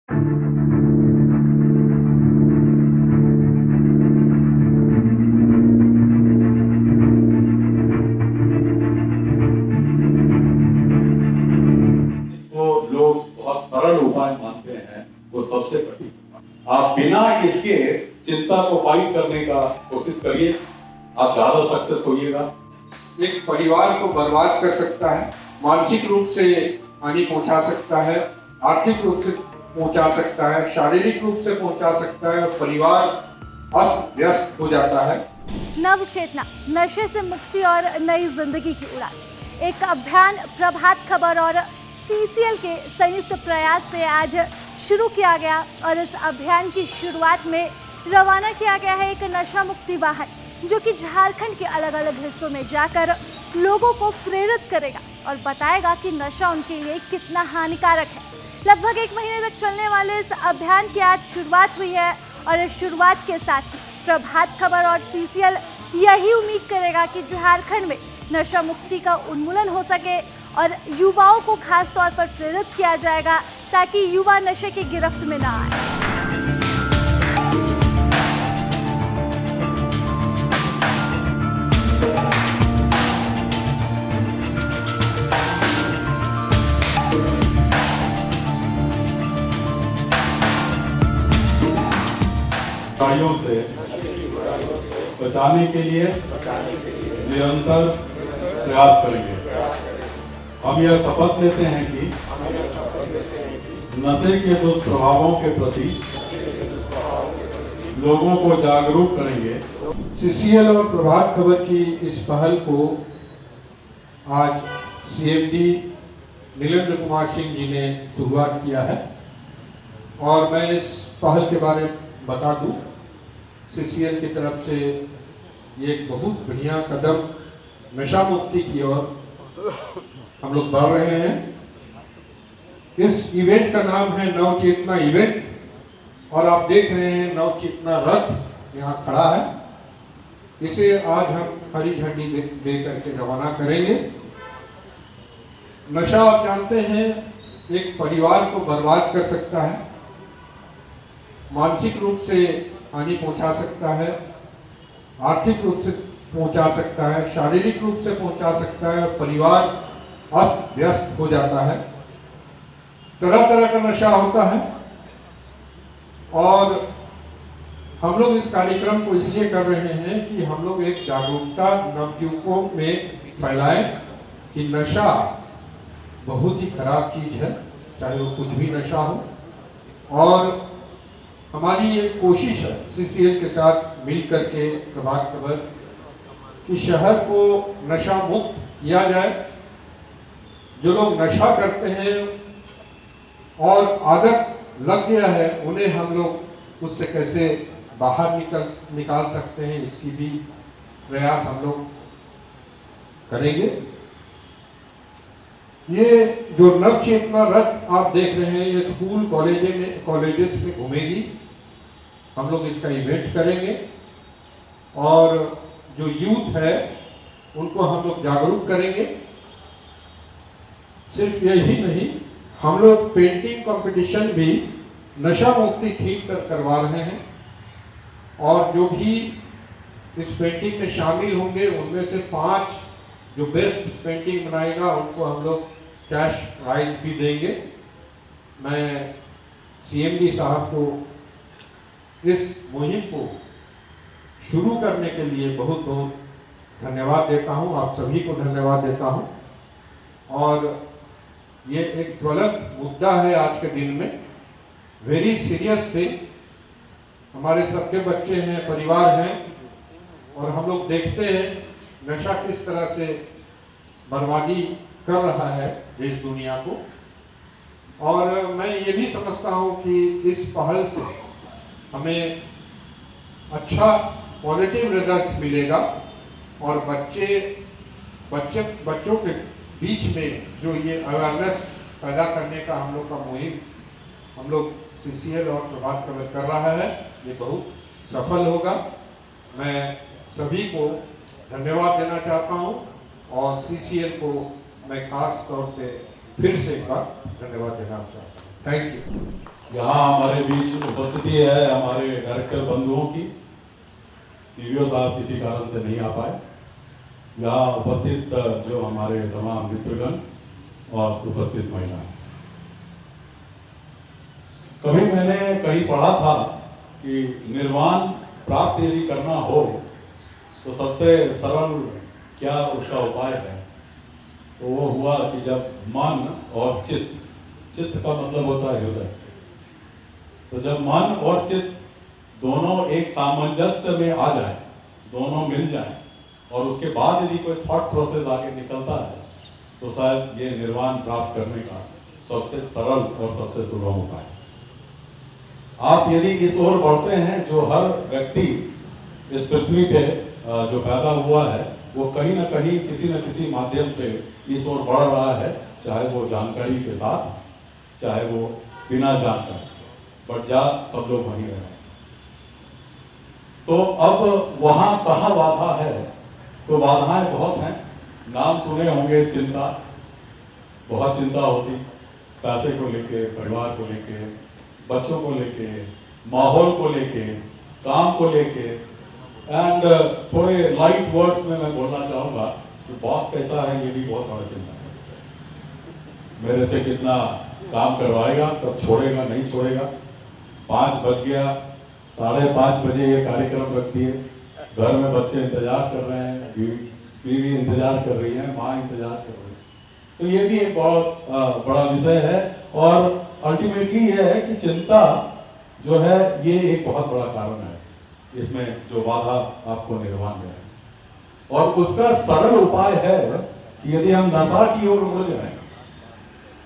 लोग बहुत सरल उपाय मानते हैं, वो सबसे कठिन। आप बिना इसके चिंता को फाइट करने का कोशिश करिए, आप ज्यादा सक्सेस होइएगा। एक परिवार को बर्बाद कर सकता है, मानसिक रूप से हानि पहुंचा सकता है, आर्थिक रूप से पहुंचा सकता है, शारीरिक रूप से पहुंचा सकता है और परिवार अस्त व्यस्त हो जाता है। नव चेतना, नशे से मुक्ति और नई जिंदगी की उड़ान, एक अभियान प्रभात खबर और सीसीएल के संयुक्त प्रयास से आज शुरू किया गया और इस अभियान की शुरुआत में रवाना किया गया है एक नशा मुक्ति वाहन, जो कि झारखंड के अलग अलग हिस्सों में जाकर लोगों को प्रेरित करेगा और बताएगा कि नशा उनके लिए कितना हानिकारक है। लगभग 1 महीने तक चलने वाले इस अभियान की आज शुरुआत हुई है और इस शुरुआत के साथ ही प्रभात खबर और सीसीएल यही उम्मीद करेगा कि झारखंड में नशा मुक्ति का उन्मूलन हो सके और युवाओं को खास तौर पर प्रेरित किया जाएगा ताकि युवा नशे की गिरफ्त में ना आए। बुराइयों से बचाने के लिए निरंतर प्रयास करेंगे। हम यह शपथ लेते हैं कि नशे के दुष्प्रभावों के प्रति लोगों को जागरूक करेंगे। सीसीएल और प्रभात खबर की इस पहल को आज सीएमडी नीलेंद्र कुमार सिंह जी ने शुरुआत किया है और मैं इस पहल के बारे में बता दूं, सीसीएल की तरफ से ये एक बहुत बढ़िया कदम नशा मुक्ति की ओर हम लोग बढ़ रहे हैं। इस इवेंट का नाम है नव चेतना इवेंट और आप देख रहे हैं नव चेतना रथ यहाँ खड़ा है। इसे आज हम हरी झंडी दे करके रवाना करेंगे। नशा आप जानते हैं एक परिवार को बर्बाद कर सकता है, मानसिक रूप से हानि पहुंचा सकता है, आर्थिक रूप से पहुंचा सकता है, शारीरिक रूप से पहुंचा सकता है और परिवार अस्त व्यस्त हो जाता है। तरह तरह का नशा होता है और हम लोग इस कार्यक्रम को इसलिए कर रहे हैं कि हम लोग एक जागरूकता नवयुवकों में फैलाएं कि नशा बहुत ही खराब चीज है, चाहे वो कुछ भी नशा हो। और हमारी ये कोशिश है सीसीएल के साथ मिल करके प्रभात खबर कि शहर को नशा मुक्त किया जाए। जो लोग नशा करते हैं और आदत लग गया है, उन्हें हम लोग उससे कैसे बाहर निकाल सकते हैं, इसकी भी प्रयास हम लोग करेंगे। ये जो नव चेतना रथ आप देख रहे हैं, ये स्कूल कॉलेजेस में घूमेगी। हम लोग इसका इवेंट करेंगे और जो यूथ है उनको हम लोग जागरूक करेंगे। सिर्फ यही नहीं, हम लोग पेंटिंग कंपटीशन भी नशा मुक्ति थीम पर करवा रहे हैं और जो भी इस पेंटिंग में शामिल होंगे उनमें से 5 जो बेस्ट पेंटिंग बनाएगा उनको हम लोग कैश प्राइज भी देंगे। मैं सीएमडी साहब को इस मुहिम को शुरू करने के लिए बहुत बहुत धन्यवाद देता हूं, आप सभी को धन्यवाद देता हूं। और ये एक ज्वलंत मुद्दा है आज के दिन में, वेरी सीरियस थिंग। हमारे सबके बच्चे हैं, परिवार हैं और हम लोग देखते हैं नशा किस तरह से बर्बादी कर रहा है देश दुनिया को। और मैं ये भी समझता हूँ कि इस पहल से हमें अच्छा पॉजिटिव रिजल्ट्स मिलेगा और बच्चों के बीच में जो ये अवेयरनेस पैदा करने का हम लोग का मुहिम हम लोग सीसीएल और प्रभात खबर कर रहा है, ये बहुत सफल होगा। मैं सभी को धन्यवाद देना चाहता हूँ और सीसीएल को मैं खास तौर पे फिर से एक बार धन्यवाद देना चाहता हूँ। Thank you. यहाँ हमारे बीच उपस्थिति है हमारे डायरेक्टर बंधुओं की। सीवीओ साहब किसी कारण से नहीं आ पाए। यहाँ उपस्थित जो हमारे तमाम मित्रगण और उपस्थित महिलाएं। कभी मैंने कहीं पढ़ा था कि निर्वाण प्राप्त यदि करना हो तो सबसे सरल क्या उसका उपाय है, तो वो हुआ कि जब मन और चित्त, चित्त का मतलब होता है हृदय, तो जब मन और चित्त दोनों एक सामंजस्य में आ जाए, दोनों मिल जाएं, और उसके बाद यदि कोई थॉट प्रोसेस आगे निकलता है तो शायद ये निर्वाण प्राप्त करने का सबसे सरल और सबसे सुगम उपाय है। आप यदि इस ओर बढ़ते हैं, जो हर व्यक्ति इस पृथ्वी पे जो पैदा हुआ है वो कहीं ना कहीं किसी न किसी माध्यम से इस ओर बढ़ रहा है, चाहे वो जानकारी के साथ, चाहे वो बिना जानकारी, बट जा सब लोग वहीं रहे हैं। तो अब वहां कहाँ बाधा है, तो बाधाएं बहुत हैं। नाम सुने होंगे, चिंता, बहुत चिंता होती, पैसे को लेके, परिवार को लेके, बच्चों को लेके, माहौल को लेके, काम को लेके। एंड थोड़े लाइट वर्ड्स में मैं बोलना चाहूँगा कि बॉस कैसा है ये भी बहुत बड़ा चिंता का विषय है। मेरे से कितना काम करवाएगा, कब छोड़ेगा, नहीं छोड़ेगा। 5 बज गया, 5:30 बजे ये कार्यक्रम रखती है, घर में बच्चे इंतजार कर रहे हैं, बीवी इंतजार कर रही है, माँ इंतजार कर रही है। तो ये भी एक बहुत बड़ा विषय है। और अल्टीमेटली ये है कि चिंता जो है ये एक बहुत बड़ा कारण है इसमें जो बाधा आपको निर्वाण में है। और उसका सरल उपाय है कि यदि हम नशा की ओर मुड़ जाएं,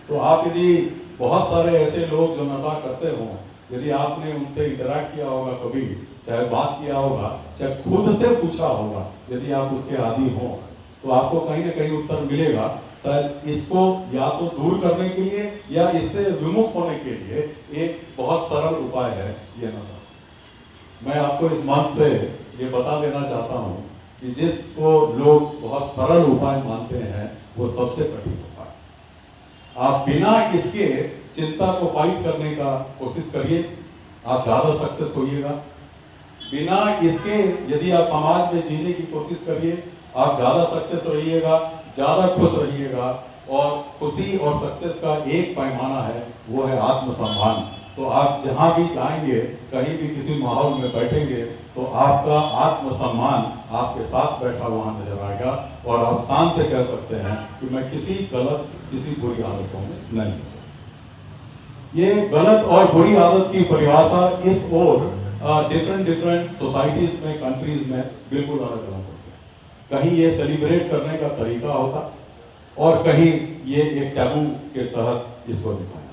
तो आप यदि बहुत सारे ऐसे लोग जो नशा करते हों, यदि आपने उनसे इंटरैक्ट किया होगा कभी, चाहे बात किया होगा, चाहे खुद से पूछा होगा, यदि आप उसके आदी हो तो आपको कहीं ना कहीं उत्तर मिलेगा। शायद इसको या तो दूर करने के लिए या इससे विमुख होने के लिए एक बहुत सरल उपाय है ये नशा। मैं आपको इस मंच से ये बता देना चाहता हूँ कि जिसको लोग बहुत सरल उपाय मानते हैं वो सबसे कठिन उपाय। आप बिना इसके चिंता को फाइट करने का कोशिश करिए, आप ज्यादा सक्सेस होइएगा। बिना इसके यदि आप समाज में जीने की कोशिश करिए, आप ज्यादा सक्सेस रहिएगा, ज्यादा खुश रहिएगा। और खुशी और सक्सेस का एक पैमाना है, वो है आत्मसम्मान। तो आप जहां भी जाएंगे, कहीं भी किसी माहौल में बैठेंगे, तो आपका आत्मसम्मान आपके साथ बैठा हुआ नजर आएगा और आप शान से कह सकते हैं कि मैं किसी गलत, किसी बुरी आदतों में नहीं हूं। ये गलत और बुरी आदत की परिभाषा इस ओर डिफरेंट सोसाइटीज में, कंट्रीज में बिल्कुल अलग अलग होती है। कहीं ये सेलिब्रेट करने का तरीका होता और कहीं ये एक टैबू के तहत इसको दिखाया जाता।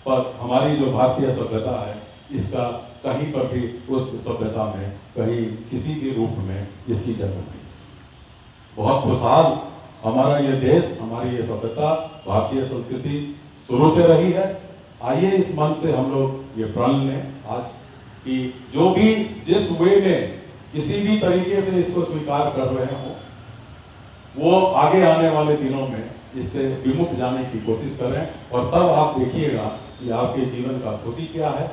पर हमारी जो भारतीय सभ्यता है, इसका कहीं पर भी उस सभ्यता में कहीं किसी भी रूप में इसकी जगह नहीं है। बहुत खुशहाल हमारा ये देश, हमारी ये सभ्यता, भारतीय संस्कृति शुरू से रही है। आइए इस मन से हम लोग ये प्रण लें आज कि जो भी जिस वे में किसी भी तरीके से इसको स्वीकार कर रहे हो, वो आगे आने वाले दिनों में इससे विमुख जाने की कोशिश करें। और तब आप देखिएगा कि आपके जीवन का खुशी क्या है।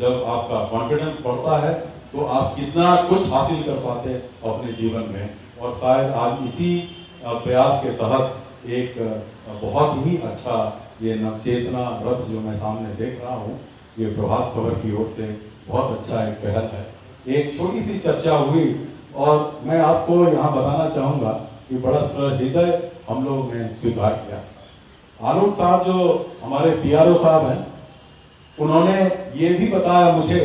जब आपका कॉन्फिडेंस बढ़ता है तो आप कितना कुछ हासिल कर पाते हैं अपने जीवन में। और शायद आज इसी प्रयास के तहत एक बहुत ही अच्छा ये नवचेतना रथ जो मैं सामने देख रहा हूँ, ये प्रभात खबर की ओर से बहुत अच्छा एक पहल है। एक छोटी सी चर्चा हुई और मैं आपको यहाँ बताना चाहूँगा कि बड़ा सहृदय हम लोग ने स्वीकार किया। आलोक साहब जो हमारे PRO साहब हैं, उन्होंने ये भी बताया मुझे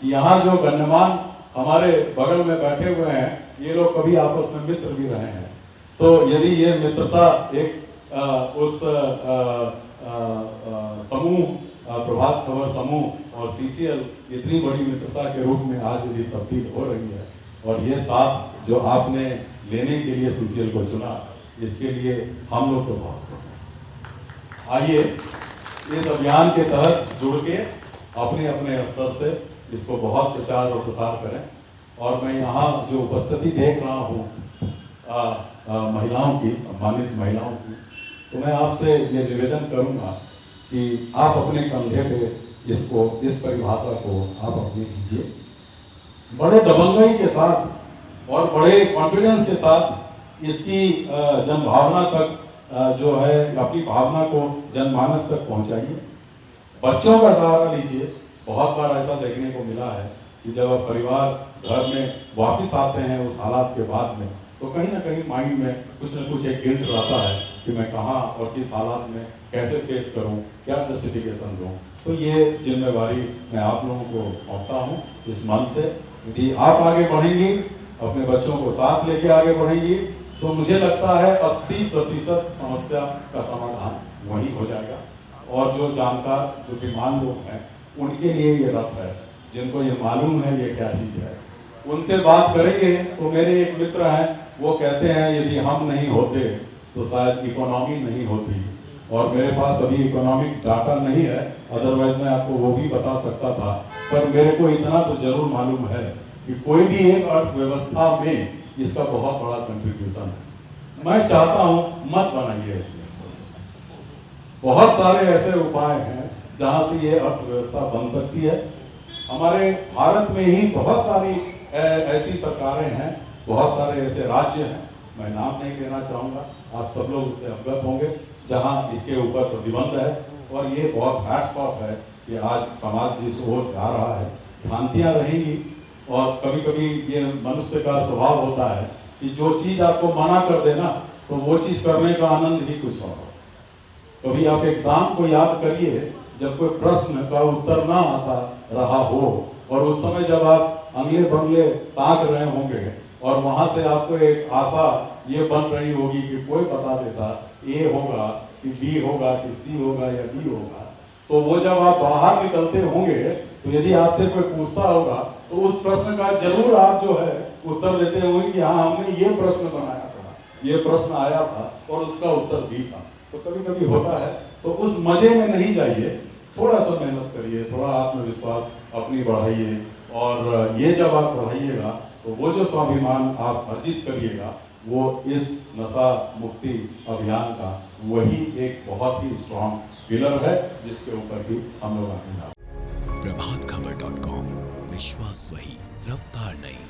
कि यहाँ जो गण्यमान हमारे बगल में बैठे हुए हैं, ये लोग कभी आपस में मित्र भी रहे हैं। तो यदि ये मित्रता एक उस समूह, प्रभात खबर समूह और CCL इतनी बड़ी मित्रता के रूप में आज यदि तब्दील हो रही है, और ये साथ जो आपने लेने के लिए CCL को चुना, इसके लिए हम लोग तो बहुत खुश हैं। आइए इस अभियान के तहत जुड़ के अपने अपने स्तर से इसको बहुत प्रचार और प्रसार करें। और मैं यहाँ जो उपस्थिति देख रहा हूँ महिलाओं की, सम्मानित महिलाओं की, तो मैं आपसे ये निवेदन करूँगा कि आप अपने कंधे पे इस परिभाषा को आप अपनी कीजिए। बड़े दबंगई के साथ और बड़े कॉन्फिडेंस के साथ इसकी जनभावना तक जो है अपनी भावना को जनमानस तक पहुंचाइए। बच्चों का सहारा लीजिए। बहुत बार ऐसा देखने को मिला है कि जब अब परिवार घर में वापस आते हैं उस हालात के बाद में, तो कहीं ना कहीं माइंड में कुछ न कुछ एक गिल्ट रहता है कि मैं कहाँ और किस हालात में कैसे फेस करूं, क्या जस्टिफिकेशन दूं। तो ये जिम्मेवारी मैं आप लोगों को सौंपता हूं इस मन से। यदि आप आगे बढ़ेंगी, अपने बच्चों को साथ लेके आगे बढ़ेंगी, तो मुझे लगता है 80% समस्या का समाधान वही हो जाएगा। और जो जानकार बुद्धिमान लोग हैं उनके लिए ये रथ है, जिनको ये मालूम है ये क्या चीज़ है, उनसे बात करेंगे। तो मेरे एक मित्र हैं, वो कहते हैं यदि हम नहीं होते तो शायद इकोनॉमी नहीं होती। और मेरे पास अभी इकोनॉमिक डाटा नहीं है, अदरवाइज मैं आपको वो भी बता सकता था। पर मेरे को इतना तो जरूर मालूम है कि कोई भी एक अर्थव्यवस्था में इसका बहुत बड़ा कंट्रीब्यूशन है। मैं चाहता हूं मत बनाइए इसे। बहुत सारे ऐसे उपाय हैं जहां से ये अर्थव्यवस्था बन सकती है। हमारे भारत में ही बहुत सारी ऐसी सरकारें हैं, बहुत सारे ऐसे राज्य हैं, मैं नाम नहीं लेना चाहूँगा, आप सब लोग उससे अवगत होंगे, जहां इसके ऊपर प्रतिबंध है। और ये बहुत हैट्स ऑफ है कि आज समाज जिस ओर जा रहा है। भ्रांतियाँ रहेंगी और कभी कभी ये मनुष्य का स्वभाव होता है कि जो चीज़ आपको मना कर देना तो वो चीज़ करने का आनंद ही कुछ और। कभी आप एग्जाम को याद करिए, जब कोई प्रश्न का उत्तर ना आता रहा हो और उस समय जब आप अगले बंगले ताक रहे होंगे और वहां से आपको एक आशा ये बन रही होगी कि कोई बता देता ए होगा कि बी होगा कि सी होगा या डी होगा, तो वो जब आप बाहर निकलते होंगे तो यदि आपसे कोई पूछता होगा तो उस प्रश्न का जरूर आप जो है उत्तर देते होंगे कि हाँ हमने ये प्रश्न बनाया था, ये प्रश्न आया था और उसका उत्तर भी था। तो कभी कभी होता है, तो उस मजे में नहीं जाइए, थोड़ा सा मेहनत करिए, थोड़ा आत्मविश्वास अपनी बढ़ाइए। और ये जब आप बढ़ाइएगा तो वो जो स्वाभिमान आप अर्जित करिएगा वो इस नशा मुक्ति अभियान का वही एक बहुत ही स्ट्रॉन्ग पिलर है जिसके ऊपर भी हम लोग आगे। प्रभातखबर.com, विश्वास वही, रफ्तार नहीं।